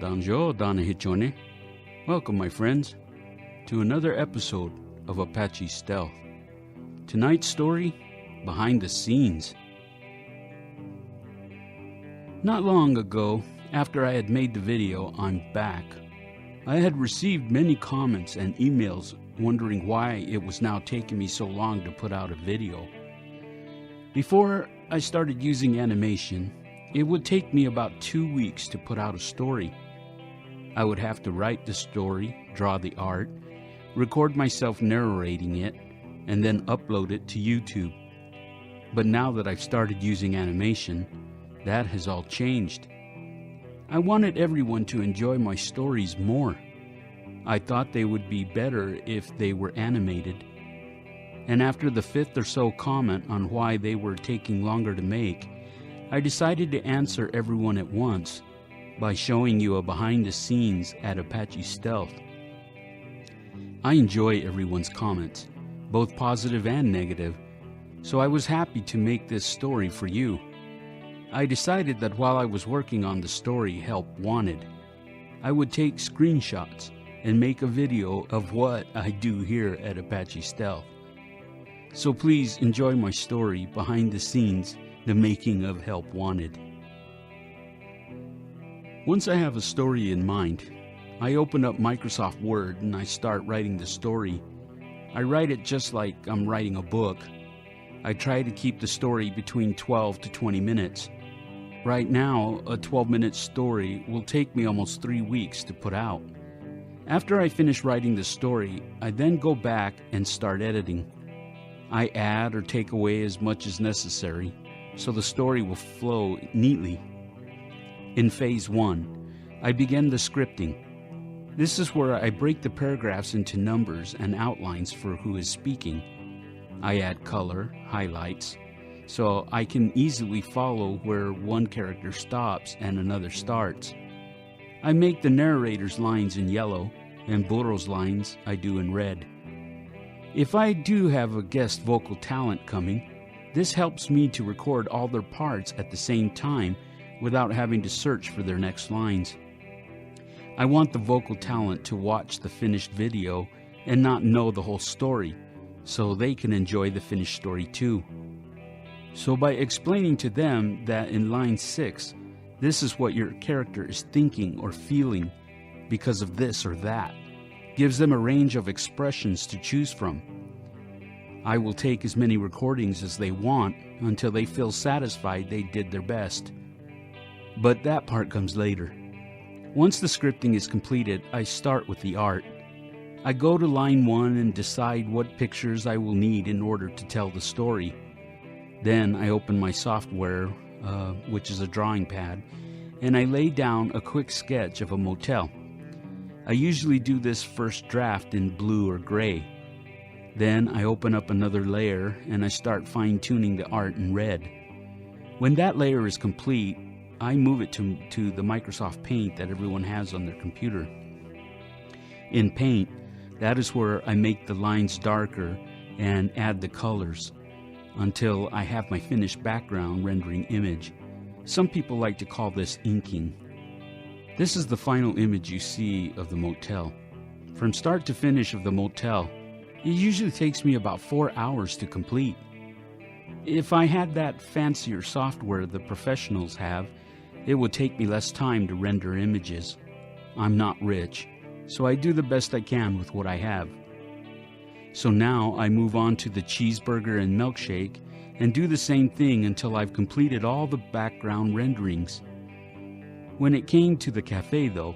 Danjo Danahichone. Welcome, my friends, to another episode of Apache Stealth. Tonight's story, Behind the Scenes. Not long ago, after I had made the video, I'm back, I had received many comments and emails wondering why it was now taking me so long to put out a video. Before I started using animation, it would take me about 2 weeks to put out a story. I would have to write the story, draw the art, record myself narrating it, and then upload it to YouTube. But now that I've started using animation, that has all changed. I wanted everyone to enjoy my stories more. I thought they would be better if they were animated. And after the 5th or so comment on why they were taking longer to make, I decided to answer everyone at once by showing you a behind the scenes at Apache Stealth. I enjoy everyone's comments, both positive and negative, so I was happy to make this story for you. I decided that while I was working on the story Help Wanted, I would take screenshots and make a video of what I do here at Apache Stealth. So please enjoy my story behind the scenes, the making of Help Wanted. Once I have a story in mind, I open up Microsoft Word and I start writing the story. I write it just like I'm writing a book. I try to keep the story between 12 to 20 minutes. Right now, a 12-minute story will take me almost 3 weeks to put out. After I finish writing the story, I then go back and start editing. I add or take away as much as necessary, so the story will flow neatly. In Phase 1, I begin the scripting. This is where I break the paragraphs into numbers and outlines for who is speaking. I add color, highlights, so I can easily follow where one character stops and another starts. I make the narrator's lines in yellow, and Burro's lines I do in red. If I do have a guest vocal talent coming, this helps me to record all their parts at the same time without having to search for their next lines. I want the vocal talent to watch the finished video and not know the whole story, so they can enjoy the finished story too. So by explaining to them that in line 6, this is what your character is thinking or feeling because of this or that, gives them a range of expressions to choose from. I will take as many recordings as they want until they feel satisfied they did their best. But that part comes later. Once the scripting is completed, I start with the art. I go to line 1 and decide what pictures I will need in order to tell the story. Then I open my software, which is a drawing pad, and I lay down a quick sketch of a motel. I usually do this first draft in blue or gray. Then I open up another layer and I start fine-tuning the art in red. When that layer is complete, I move it to the Microsoft Paint that everyone has on their computer. In Paint, that is where I make the lines darker and add the colors until I have my finished background rendering image. Some people like to call this inking. This is the final image you see of the motel. From start to finish of the motel, it usually takes me about 4 hours to complete. If I had that fancier software the professionals have, it would take me less time to render images. I'm not rich, so I do the best I can with what I have. So now I move on to the cheeseburger and milkshake and do the same thing until I've completed all the background renderings. When it came to the cafe though,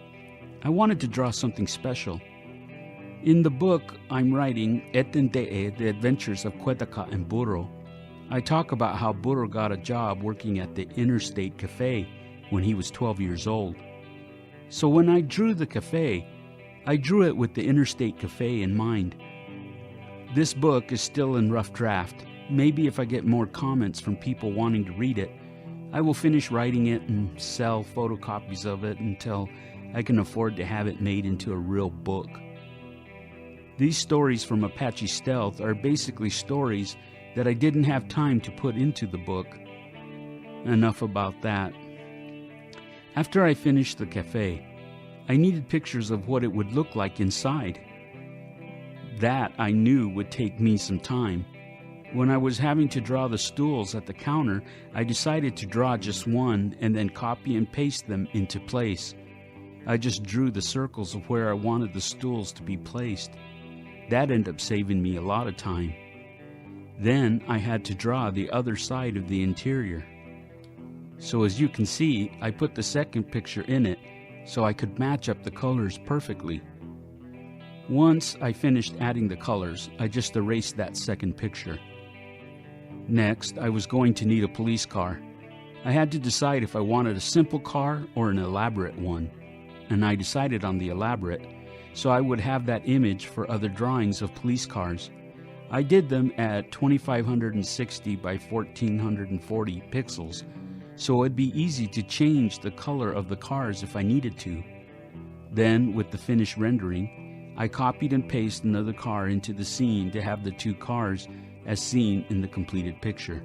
I wanted to draw something special. In the book I'm writing, Etende'e, The Adventures of Quedaca and Burro, I talk about how Burro got a job working at the Interstate Cafe when he was 12 years old. So when I drew the cafe, I drew it with the Interstate Cafe in mind. This book is still in rough draft. Maybe if I get more comments from people wanting to read it, I will finish writing it and sell photocopies of it until I can afford to have it made into a real book. These stories from Apache Stealth are basically stories that I didn't have time to put into the book. Enough about that. After I finished the cafe, I needed pictures of what it would look like inside. That I knew would take me some time. When I was having to draw the stools at the counter, I decided to draw just one and then copy and paste them into place. I just drew the circles of where I wanted the stools to be placed. That ended up saving me a lot of time. Then I had to draw the other side of the interior. So as you can see, I put the second picture in it so I could match up the colors perfectly. Once I finished adding the colors, I just erased that second picture. Next, I was going to need a police car. I had to decide if I wanted a simple car or an elaborate one, and I decided on the elaborate, so I would have that image for other drawings of police cars. I did them at 2560 by 1440 pixels, so it'd be easy to change the color of the cars if I needed to. Then, with the finished rendering, I copied and pasted another car into the scene to have the two cars as seen in the completed picture.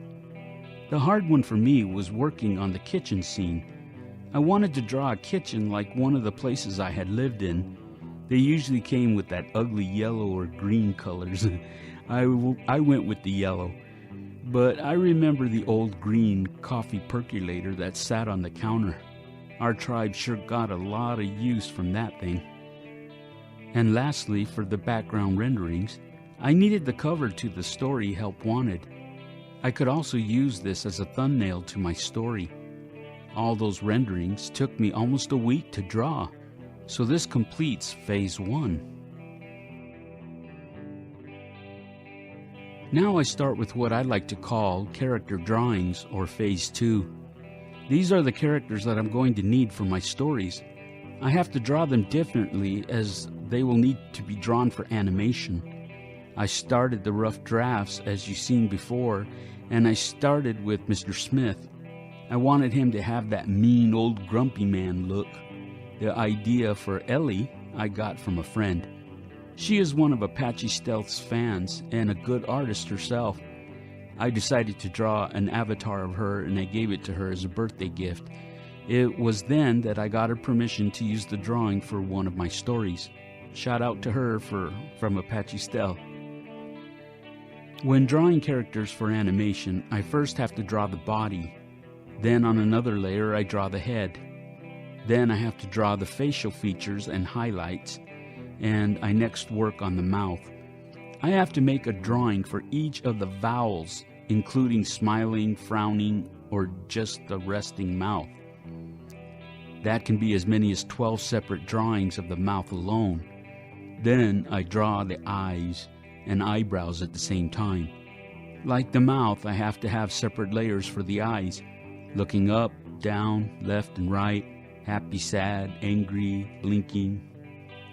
The hard one for me was working on the kitchen scene. I wanted to draw a kitchen like one of the places I had lived in. They usually came with that ugly yellow or green colors. I went with the yellow. But I remember the old green coffee percolator that sat on the counter. Our tribe sure got a lot of use from that thing. And lastly, for the background renderings, I needed the cover to the story Help Wanted. I could also use this as a thumbnail to my story. All those renderings took me almost a week to draw, so this completes Phase 1. Now I start with what I like to call character drawings, or Phase 2. These are the characters that I'm going to need for my stories. I have to draw them differently as they will need to be drawn for animation. I started the rough drafts as you've seen before, and I started with Mr. Smith. I wanted him to have that mean old grumpy man look. The idea for Ellie I got from a friend. She is one of Apache Stealth's fans and a good artist herself. I decided to draw an avatar of her and I gave it to her as a birthday gift. It was then that I got her permission to use the drawing for one of my stories. Shout out to her from Apache Stealth. When drawing characters for animation, I first have to draw the body. Then on another layer I draw the head. Then I have to draw the facial features and highlights. And I next work on the mouth. I have to make a drawing for each of the vowels, including smiling, frowning, or just the resting mouth. That can be as many as 12 separate drawings of the mouth alone. Then I draw the eyes and eyebrows at the same time. Like the mouth, I have to have separate layers for the eyes, looking up, down, left and right, happy, sad, angry, blinking.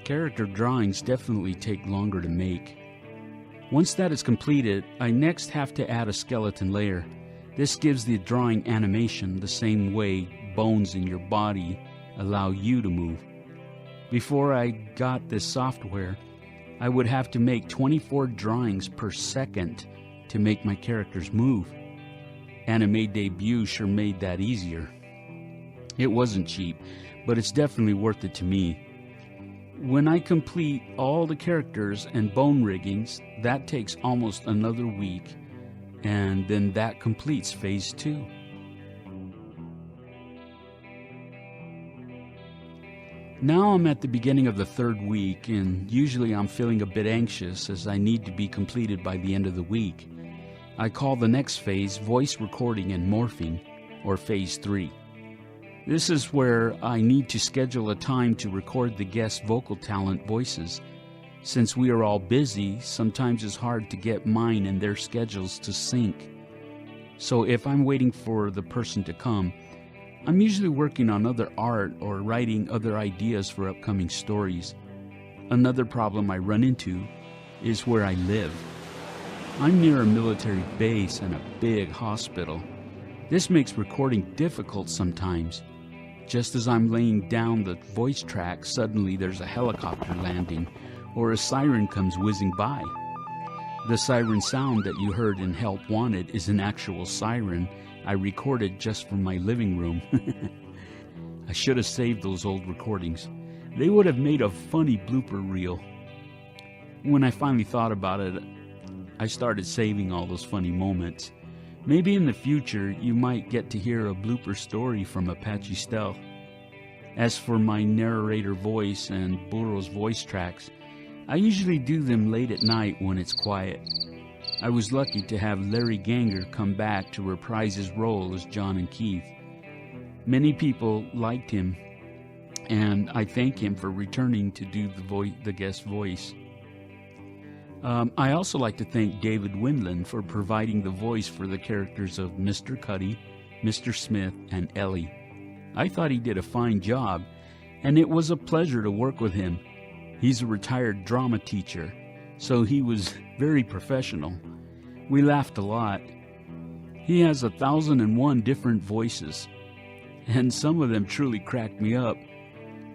Character drawings definitely take longer to make. Once that is completed, I next have to add a skeleton layer. This gives the drawing animation the same way bones in your body allow you to move. Before I got this software, I would have to make 24 drawings per second to make my characters move. Anime Debut sure made that easier. It wasn't cheap, but it's definitely worth it to me. When I complete all the characters and bone riggings, that takes almost another week, and then that completes Phase 2. Now I'm at the beginning of the third week, and usually I'm feeling a bit anxious as I need to be completed by the end of the week. I call the next phase Voice Recording and Morphing, or Phase 3. This is where I need to schedule a time to record the guest vocal talent voices. Since we are all busy, sometimes it's hard to get mine and their schedules to sync. So if I'm waiting for the person to come, I'm usually working on other art or writing other ideas for upcoming stories. Another problem I run into is where I live. I'm near a military base and a big hospital. This makes recording difficult sometimes. Just as I'm laying down the voice track, suddenly there's a helicopter landing, or a siren comes whizzing by. The siren sound that you heard in Help Wanted is an actual siren I recorded just from my living room. I should have saved those old recordings. They would have made a funny blooper reel. When I finally thought about it, I started saving all those funny moments. Maybe in the future you might get to hear a blooper story from Apache Stealth. As for my narrator voice and Burro's voice tracks, I usually do them late at night when it's quiet. I was lucky to have Larry Ganger come back to reprise his role as John and Keith. Many people liked him, and I thank him for returning to do the guest voice. I also like to thank David Windland for providing the voice for the characters of Mr. Cuddy, Mr. Smith, and Ellie. I thought he did a fine job, and it was a pleasure to work with him. He's a retired drama teacher, so he was very professional. We laughed a lot. He has 1,001 different voices, and some of them truly cracked me up.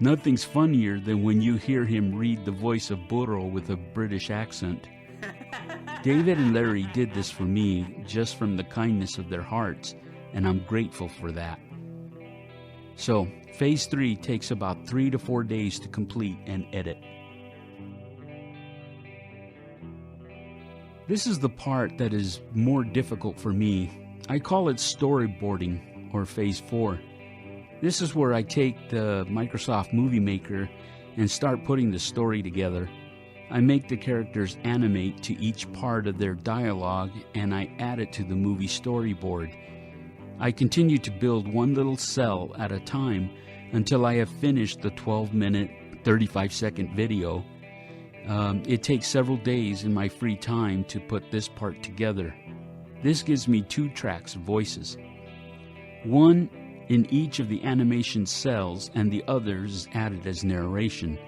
Nothing's funnier than when you hear him read the voice of Burro with a British accent. David and Larry did this for me just from the kindness of their hearts, and I'm grateful for that. So, Phase 3 takes about 3 to 4 days to complete and edit. This is the part that is more difficult for me. I call it storyboarding, or Phase 4. This is where I take the Microsoft Movie Maker and start putting the story together. I make the characters animate to each part of their dialogue, and I add it to the movie storyboard. I continue to build one little cell at a time until I have finished the 12-minute, 35-second video. It takes several days in my free time to put this part together. This gives me 2 tracks of voices. One in each of the animation cells, and the others is added as narration.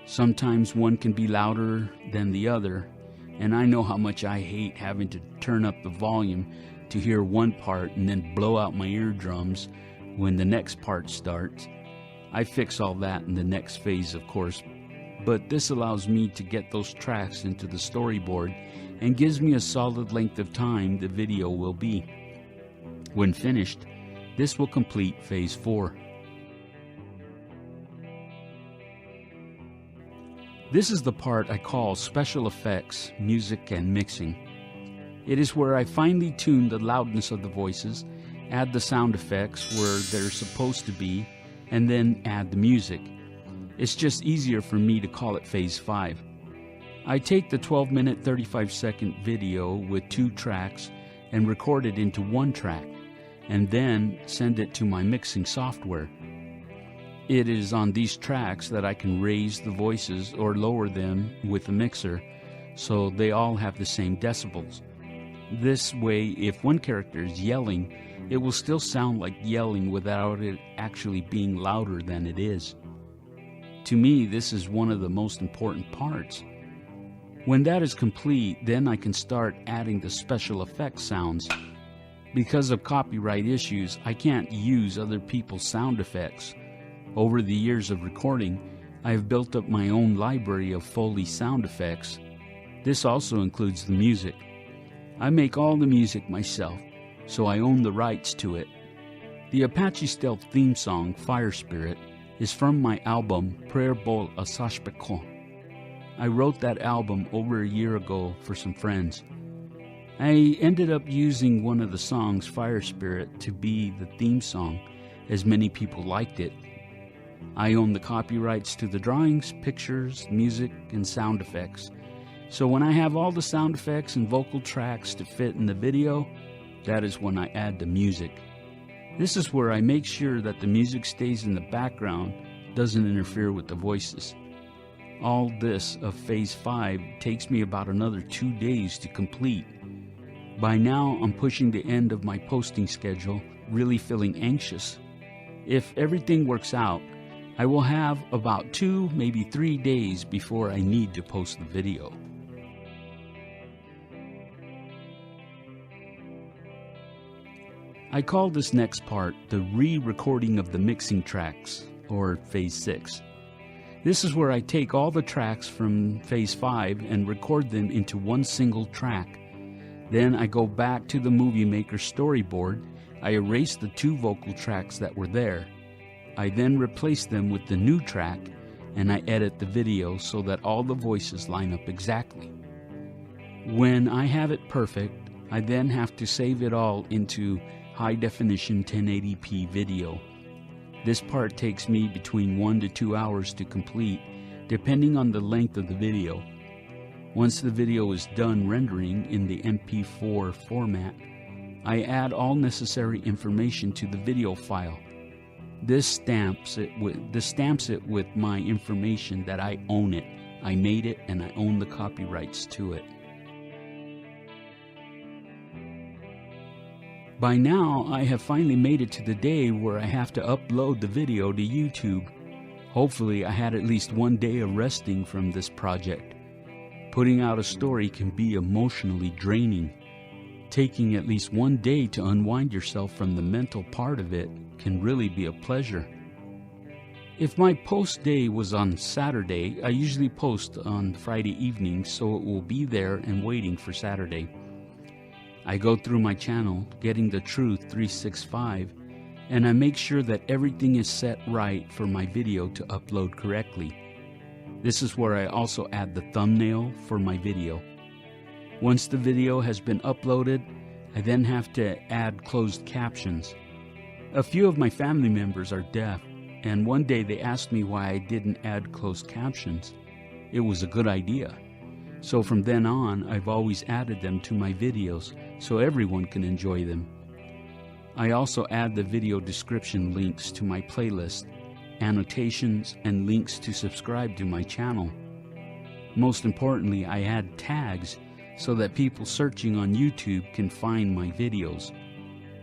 Sometimes one can be louder than the other, and I know how much I hate having to turn up the volume to hear one part and then blow out my eardrums when the next part starts. I fix all that in the next phase, of course, but this allows me to get those tracks into the storyboard and gives me a solid length of time the video will be. When finished, this will complete Phase 4. This is the part I call special effects, music, and mixing. It is where I finely tune the loudness of the voices, add the sound effects where they're supposed to be, and then add the music. It's just easier for me to call it Phase 5. I take the 12-minute, 35-second video with 2 tracks and record it into 1 track, and then send it to my mixing software. It is on these tracks that I can raise the voices or lower them with the mixer so they all have the same decibels. This way, if one character is yelling, it will still sound like yelling without it actually being louder than it is. To me, this is one of the most important parts. When that is complete, then I can start adding the special effects sounds. Because of copyright issues, I can't use other people's sound effects. Over the years of recording, I have built up my own library of Foley sound effects. This also includes the music. I make all the music myself, so I own the rights to it. The Apache Stealth theme song, Fire Spirit, is from my album, Prayer Bol Asashpeko. I wrote that album over a year ago for some friends. I ended up using one of the songs, Fire Spirit, to be the theme song, as many people liked it. I own the copyrights to the drawings, pictures, music, and sound effects. So when I have all the sound effects and vocal tracks to fit in the video, that is when I add the music. This is where I make sure that the music stays in the background, doesn't interfere with the voices. All this of Phase 5 takes me about another 2 days to complete. By now, I'm pushing the end of my posting schedule, really feeling anxious. If everything works out, I will have about 2, maybe 3 days before I need to post the video. I call this next part the re-recording of the mixing tracks, or Phase 6. This is where I take all the tracks from Phase 5 and record them into one single track. Then I go back to the Movie Maker storyboard. I erase the 2 vocal tracks that were there. I then replace them with the new track and I edit the video so that all the voices line up exactly. When I have it perfect, I then have to save it all into high definition 1080p video. This part takes me between 1 to 2 hours to complete, depending on the length of the video. Once the video is done rendering in the MP4 format, I add all necessary information to the video file. This stamps it with my information that I own it, I made it, and I own the copyrights to it. By now, I have finally made it to the day where I have to upload the video to YouTube. Hopefully, I had at least one day of resting from this project. Putting out a story can be emotionally draining. Taking at least one day to unwind yourself from the mental part of it can really be a pleasure. If my post day was on Saturday, I usually post on Friday evening, so it will be there and waiting for Saturday. I go through my channel, Getting the Truth 365, and I make sure that everything is set right for my video to upload correctly. This is where I also add the thumbnail for my video. Once the video has been uploaded, I then have to add closed captions. A few of my family members are deaf, and one day they asked me why I didn't add closed captions. It was a good idea. So from then on, I've always added them to my videos so everyone can enjoy them. I also add the video description links to my playlist, annotations, and links to subscribe to my channel. Most importantly, I add tags so that people searching on YouTube can find my videos.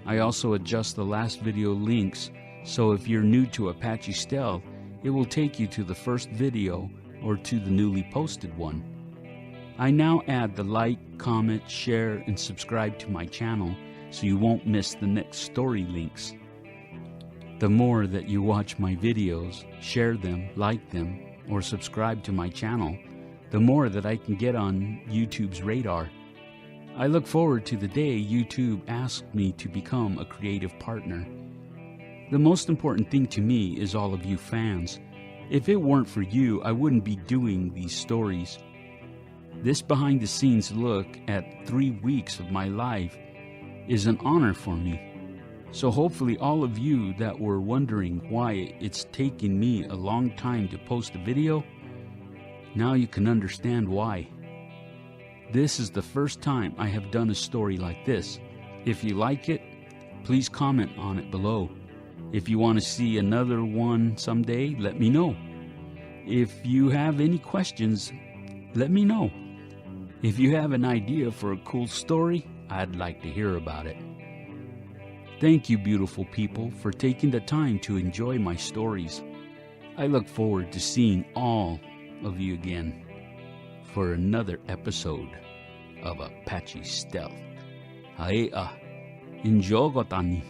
I also adjust the last video links, so if you're new to Apache Stealth, it will take you to the first video or to the newly posted one. I now add the like, comment, share, and subscribe to my channel so you won't miss the next story links. The more that you watch my videos, share them, like them, or subscribe to my channel, the more that I can get on YouTube's radar. I look forward to the day YouTube asks me to become a creative partner. The most important thing to me is all of you fans. If it weren't for you, I wouldn't be doing these stories. This behind-the-scenes look at 3 weeks of my life is an honor for me. So hopefully all of you that were wondering why it's taken me a long time to post a video, now you can understand why. This is the first time I have done a story like this. If you like it, please comment on it below. If you want to see another one someday, let me know. If you have any questions, let me know. If you have an idea for a cool story, I'd like to hear about it. Thank you, beautiful people, for taking the time to enjoy my stories. I look forward to seeing all of you again for another episode of Apache Stealth. Haea, injogo tani.